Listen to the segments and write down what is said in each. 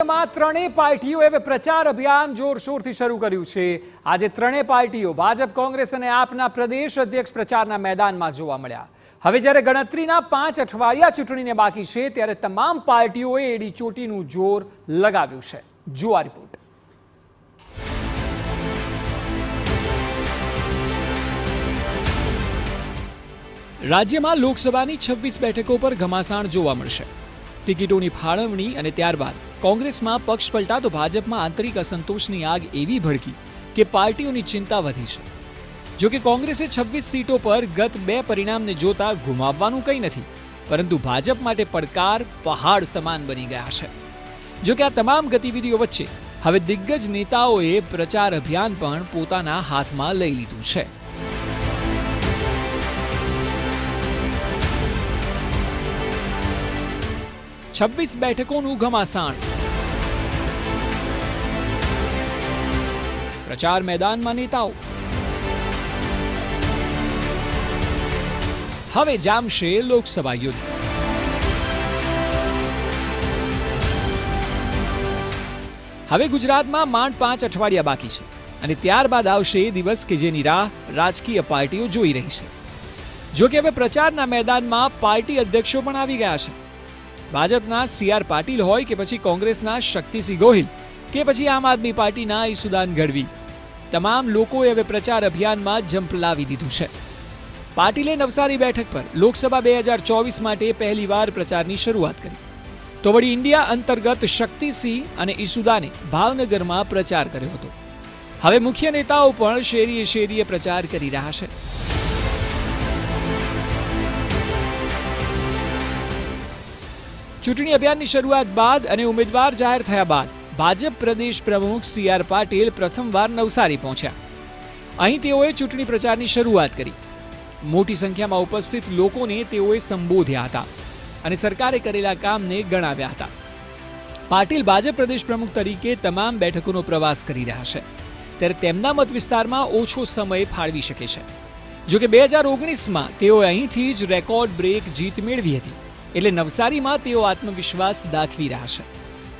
રાજ્યમાં ત્રણેય પાર્ટીઓએ હવે પ્રચાર અભિયાન જોરશોરથી શરૂ કર્યું છે। આજે ત્રણેય પાર્ટીઓ ભાજપ, કોંગ્રેસ અને આપના પ્રદેશ અધ્યક્ષ પ્રચારના મેદાનમાં જોવા મળ્યા। હવે જ્યારે ગણતરીના 5 અઠવાડિયા ચૂંટણીને બાકી છે, ત્યારે તમામ પાર્ટીઓએ એડી ચોટીનું જોર લગાવ્યું છે। જુઓ આ રિપોર્ટ। રાજ્યમાં લોકસભાની 26 બેઠકો પર ઘમાસાણ જોવા મળશે। ટિકિટોની ફાળવણી અને ત્યારબાદ કોંગ્રેસમાં પક્ષ પલટા તો ભાજપમાં આંતરિક અસંતોષની આગ એવી ભડકી કે પાર્ટીઓની ચિંતા વધી છે। જો કે કોંગ્રેસે 26 સીટો પર ગત 2 પરિણામને જોતા ગુમાવવાનું કંઈ નથી, પરંતુ ભાજપ માટે પડકાર પહાડ સમાન બની ગયા છે। જો કે આ તમામ ગતિવિધિઓ વચ્ચે હવે દિગ્ગજ નેતાઓએ પ્રચાર અભિયાન પણ પોતાના હાથમાં લઈ લીધું છે। छब्बीस बैठकों घमासाण। प्रचार मैदान में नेताओं हवे जामशे लोकसभा युद्ध। हवे गुजरात में માંડ 5 અઠવાડિયા बाकी है અને ત્યારબાદ આવશે દિવસ કે જેની રાહ રાજકીય પાર્ટીઓ જોઈ રહી છે। જો કે હવે પ્રચારના મેદાનમાં પાર્ટી અધ્યક્ષો પણ આવી ગયા છે। ભાજપના CR પાટીલ હોય કે પછી કોંગ્રેસના શક્તિસિંહ ગોહિલ કે પછી આમ આદમી પાર્ટીના ઈસુદાન ગઢવી, તમામ લોકોએ હવે પ્રચાર અભિયાનમાં ઝંપલાવી દીધું છે। પાટીલે નવસારી બેઠક પર લોકસભા 2024 માટે પહેલીવાર પ્રચારની શરૂઆત કરી, તો વળી ઇન્ડિયા અંતર્ગત શક્તિસિંહ અને ઈસુદાને ભાવનગરમાં પ્રચાર કર્યો હતો। હવે મુખ્ય નેતાઓ પણ શેરીએ શેરીએ પ્રચાર કરી રહ્યા છે। ચૂંટણી અભિયાનની શરૂઆત બાદ અને ઉમેદવાર જાહેર થયા બાદ ભાજપ પ્રદેશ પ્રમુખ CR પાટીલ પ્રથમવાર નવસારી પહોંચ્યા। અહીં તેઓએ ચૂંટણી પ્રચારની શરૂઆત કરી। મોટી સંખ્યામાં ઉપસ્થિત લોકોને તેઓએ સંબોધ્યા હતા અને સરકારે કરેલા કામને ગણાવ્યા હતા। પાટીલ ભાજપ પ્રદેશ પ્રમુખ તરીકે તમામ બેઠકોનો પ્રવાસ કરી રહ્યા છે, ત્યારે તેમના મત વિસ્તારમાં ઓછો સમય ફાળવી શકે છે। જો કે 2019માં તેઓએ અહીંથી જ રેકોર્ડ બ્રેક જીત મેળવી હતી, એટલે નવસારીમાં તેઓ આત્મવિશ્વાસ દાખવી રહ્યા છે।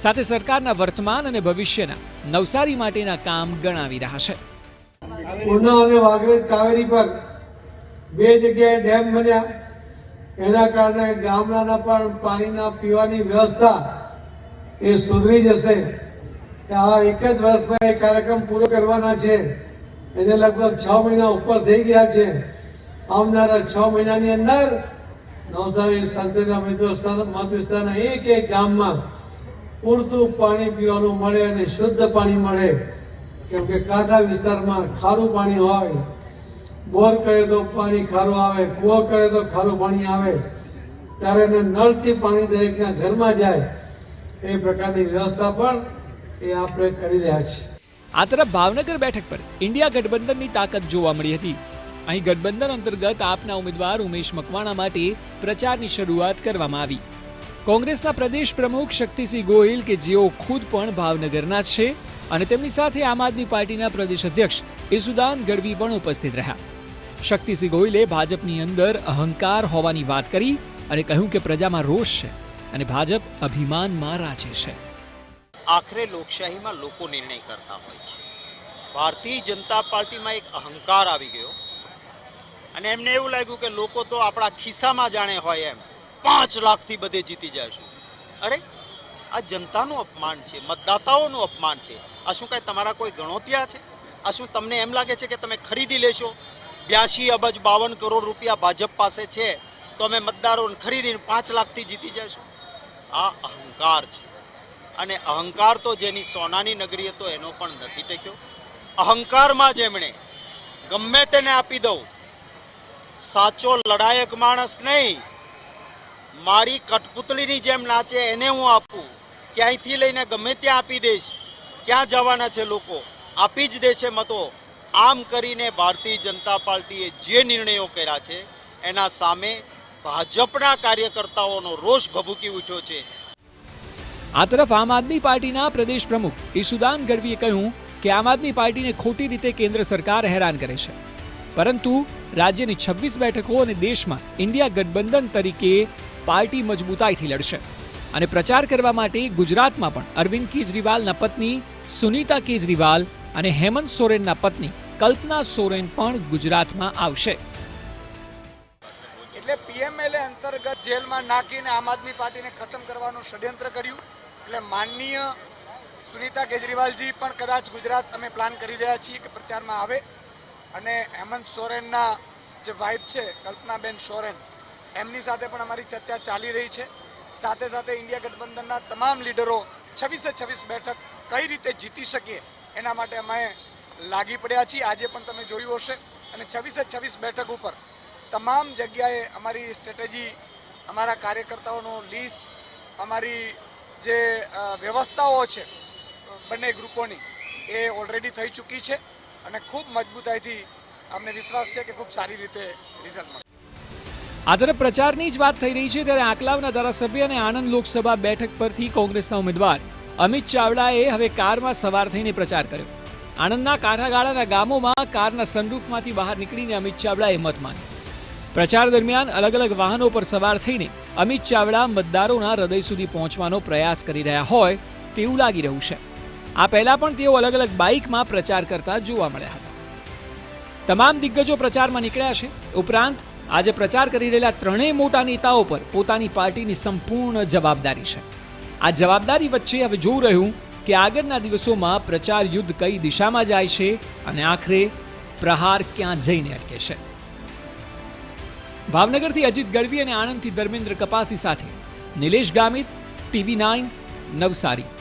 સાથે સરકારના વર્તમાન અને ભવિષ્યના નવસારી માટેના કામ ગણાવી રહ્યા છે। ઉના અને વાગરેજ કાવેરી પર 2 જગ્યાએ ડેમ બન્યા, એના કારણે ગામડાના પણ પાણીના પીવાની વ્યવસ્થા એ સુધરી જશે। આ એક જ વર્ષમાં એ કાર્યક્રમ પૂરો કરવાના છે, એને લગભગ 6 મહિના ઉપર થઈ ગયા છે। આવનારા 6 મહિનાની અંદર નવસારી સંસદીય મત વિસ્તારના એક ગામમાં પૂરતું પાણી પીવાનું મળે અને શુદ્ધ પાણી મળે, કેમ કે કાંઠા વિસ્તારમાં ખારું પાણી હોય, બોર કરે તો પાણી ખારું આવે, કૂવો કરે તો ખારું પાણી આવે, ત્યારે નળથી પાણી દરેકના ઘરમાં જાય, એ પ્રકારની વ્યવસ્થા પણ એ આપણે કરી રહ્યા છીએ। આ તરફ ભાવનગર બેઠક પર ઇન્ડિયા ગઠબંધનની તાકાત જોવા મળી હતી। અહીં ગઠબંધન અંતર્ગત આપના ઉમેદવાર ઉમેશ મકવાણા માટે પ્રચારની શરૂઆત કરવામાં આવી। કોંગ્રેસના પ્રદેશ પ્રમુખ શક્તિસિંહ ગોહિલ કે જેઓ ખુદ પણ ભાવનગરના છે અને તેમની સાથે આમ આદમી પાર્ટીના પ્રદેશ અધ્યક્ષ ઈસુદાન ગઢવી પણ ઉપસ્થિત રહ્યા। શક્તિસિંહ ગોહિલે ભાજપની અંદર અહંકાર હોવાની વાત કરી અને કહ્યું કે પ્રજામાં રોષ છે અને ભાજપ અભિમાનમાં રાચે છે। આખરે લોકશાહીમાં લોકો નિર્ણય કરતા હોય છે। ભારતીય જનતા પાર્ટીમાં એક અહંકાર આવી ગયો અને એમને એવું લાગ્યું કે લોકો તો આપણા ખિસ્સામાં જાણે હોય એમ 5 લાખથી બધે જીતી જશે। અરે આ જનતાનું અપમાન છે, મતદાતાઓનું અપમાન છે। આ શું કાંઈ તમારા કોઈ ગણોતિયા છે? આ શું તમને એમ લાગે છે કે તમે ખરીદી લેશો? 82 અબજ 52 કરોડ રૂપિયા ભાજપ પાસે છે તો અમે મતદારોને ખરીદીને 5 લાખથી જીતી જશું? આ અહંકાર છે અને અહંકાર તો જેની સોનાની નગરી હતો એનો પણ નથી ટક્યો। અહંકારમાં જ એમણે ગમે તેને આપી દઉં, સાચો લડાયક માણસ નહીં, મારી કઠપુતળીની જેમ નાચે એને હું આપું, ક્યાંયથી લઈને ગમે ત્યાં આપી દઈશ, ક્યાં જવાના છે લોકો, આપી જ દેશે મતો। આમ કરીને ભારતીય જનતા પાર્ટીએ જે નિર્ણયો કર્યા છે એના સામે ભાજપના કાર્યકર્તાઓનો રોષ ભભૂકી ઉઠ્યો છે। આ તરફ આમ આદમી પાર્ટીના પ્રદેશ પ્રમુખ ઈસુદાન ગઢવીએ કહ્યું કે આમ આદમી પાર્ટીને ખોટી રીતે કેન્દ્ર સરકાર હેરાન કરે છે, પરંતુ રાજ્યની 26 બેઠકો અને દેશમાં ઇન્ડિયા ગઠબંધન તરીકે પાર્ટી મજબૂતાઈથી લડશે। અને પ્રચાર કરવા માટે ગુજરાતમાં પણ અરવિંદ કેજરીવાલના પત્ની સુનીતા કેજરીવાલ અને હેમંત સોરેનના પત્ની કલ્પના સોરેન પણ ગુજરાતમાં આવશે. એટલે પીએમએલએ અંતર્ગત જેલમાં નાખીને આમ આદમી પાર્ટીને ખતમ કરવાનું ષડયંત્ર કર્યું. એટલે માનનીય સુનીતા કેજરીવાલજી પણ કદાચ ગુજરાત અમે પ્લાન કરી રહ્યા છીએ કે પ્રચારમાં આવે, અને હેમંત સોરેનના જે વાઇફ છે કલ્પનાબેન સોરેન, એમની સાથે પણ અમારી ચર્ચા ચાલી રહી છે. સાથે સાથે ઇન્ડિયા ગઠબંધનના તમામ લીડરો 26 બેઠક કઈ રીતે જીતી શકીએ એના માટે અમે લાગી પડ્યા છીએ. આજે પણ તમે જોયું હશે, અને 26 બેઠક ઉપર તમામ જગ્યાએ અમારી સ્ટ્રેટેજી, અમારા કાર્યકર્તાઓનો લિસ્ટ, અમારી જે વ્યવસ્થાઓ છે બંને ગ્રુપોની એ ઓલરેડી થઈ ચૂકી છે, અને ખૂબ મજબૂતાઈથી અમને વિશ્વાસ છે કે ખૂબ સારી રીતે રિઝલ્ટ મળશે. આ તરફ પ્રચારની જ વાત થઈ રહી છે ત્યારે આંકલાવના ધારાસભ્ય અને આણંદ લોકસભા બેઠક પરથી કોંગ્રેસના ઉમેદવાર અમિત ચાવડાએ હવે કારમાં સવાર થઈને પ્રચાર કર્યો. આણંદના કાંઠાગાળાના ગામોમાં કારના સનરૂફમાંથી બહાર નીકળીને અમિત ચાવડાએ મત માંગ્યો. પ્રચાર દરમિયાન અલગ અલગ વાહનો પર સવાર થઈને અમિત ચાવડા મતદારોના હૃદય સુધી પહોંચવાનો પ્રયાસ કરી રહ્યા હોય તેવું લાગી રહ્યું છે. આ પહેલા પણ તેઓ અલગ અલગ બાઇકમાં પ્રચાર કરતા જોવા મળ્યા હતા. તમામ દિગ્ગજો પ્રચારમાં નીકળ્યા છે. ઉપરાંત આજે પ્રચાર કરી રહેલા ત્રણેય મોટા નેતાઓ પર પોતાની પાર્ટીની સંપૂર્ણ જવાબદારી છે. આ જવાબદારી વચ્ચે હવે જોવું રહ્યું કે આગળના દિવસોમાં પ્રચાર યુદ્ધ કઈ દિશામાં જાય છે અને આખરે પ્રહાર ક્યાં જઈને અટકે છે. ભાવનગરથી અજીત ગઢવી અને આણંદથી ધર્મેન્દ્ર કપાસી સાથે નિલેશ ગામિત, TV9 નવસારી.